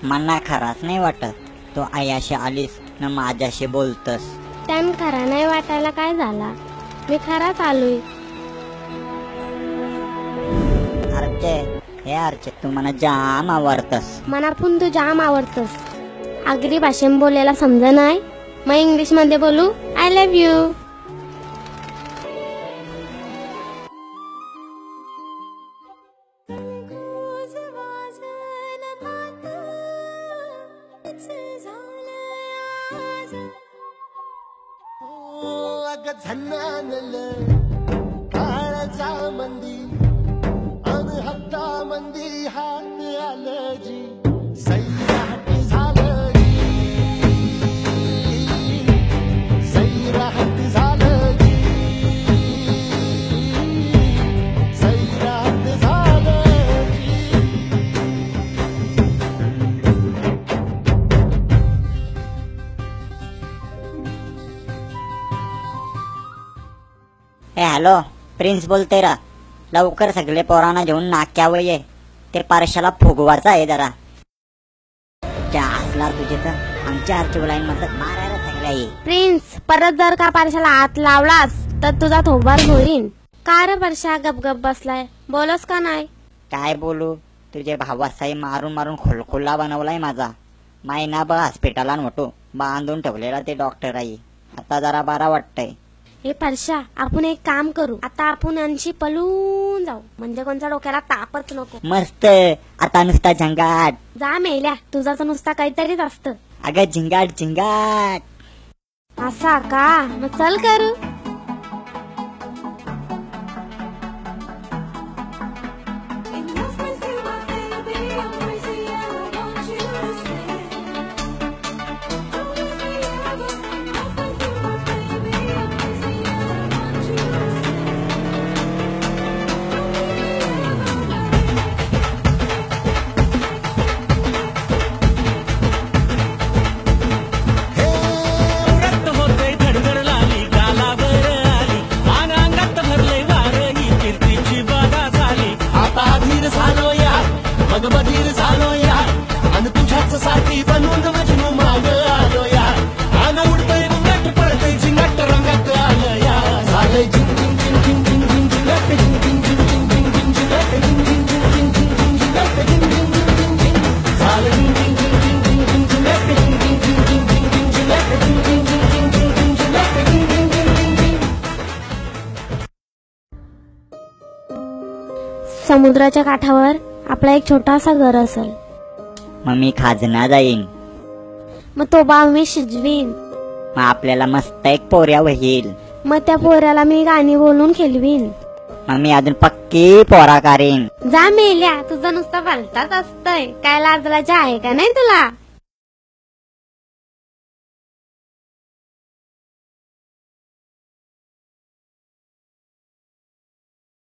मना खराच नाही वाटत. तो आयाशी आलीस न माझ्याशी बोलतस. त्यान खरा नाही वाटायला काय झाला, मी खराच आलोय. अर्चे हे अर्चे तू मला जाम आवडतस. मनापून तू जाम आवडतस. आगरी भाषेत बोलायला समजा नाही, मग इंग्लिश मध्ये बोलू. I love you. काळजा मंदी अन हत्ता मंदी हात आलं जी. सैराट झालं जी, सैराट झालं जी, सैराट झालं जी. हॅलो प्रिन्स बोलते रा. लवकर सगळे पोरांना घेऊन नाक्यावर ये. ते पारशाला फुगवायचा आहे जरा. त्या असला तुझे तर आमच्या आरची लाईन मध्ये मारायला सगळ्या ये. प्रिन्स परत जर का पारशाला हात लावलास तर तुझा थोबार घोरीन. का रे परशा गपगप बसलाय, बोलस का नाही? काय बोलू, तुझे भावासाई मारून मारून खोलखोला बनवलाय माझा. महिनाभर हॉस्पिटलला नव्हतो, बांधून ठेवलेला ते डॉक्टर आई. आता जरा बरा वाटतंय. हे परशा आपण एक काम करू, आता आपण यांशी पळून जाऊ, म्हणजे कोणत्या डोक्याला तापच नको. मस्त. आता नुसता झंगाट. जा मेल्या, तुझा तर नुसता काहीतरीच असतं. अगं झिंगाट झिंगाट. असा का, मग चल करू. बधीर झालो यार, आणि तुझ्याच साठी बनवून मजनू माग आलो यार. आन उडतय मुंगट पडतय झिंगाट रंगात आलं यार. झालंय झिंग झिंग झिंग झिंग झिंग झिंग झिंगाट झिंग झिंग झिंग झिंग झिंग झिंग झिंगाट झिंग झिंग झिंग झिंग झिंग झिंग झिंगाट झिंग झिंग झिंग झिंग झिंग. झालं झिंग झिंग झिंग झिंग झिंग झिंग झिंगाट झिंग झिंग झिंग झिंग झिंग झिंग झिंगाट झिंग झिंग झिंग झिंग झिंग झिंग झिंगाट झिंग झिंग झिंग झिंग झिंग. समुद्राच्या काठावर आपला एक छोटासा घर असेल. मग मी खाजना जाईन. मग तो बाव मी शिजवीन. मग आपल्याला मस्त एक पोऱ्या होईल. मग त्या पोऱ्याला मी गाणी बोलून खेळवीन. मग मी अजून पक्की पोरा करीन. जा मेल्या, तुझं नुसतं फालताच असतंय. काय लाजलाच्या आहे का नाही तुला?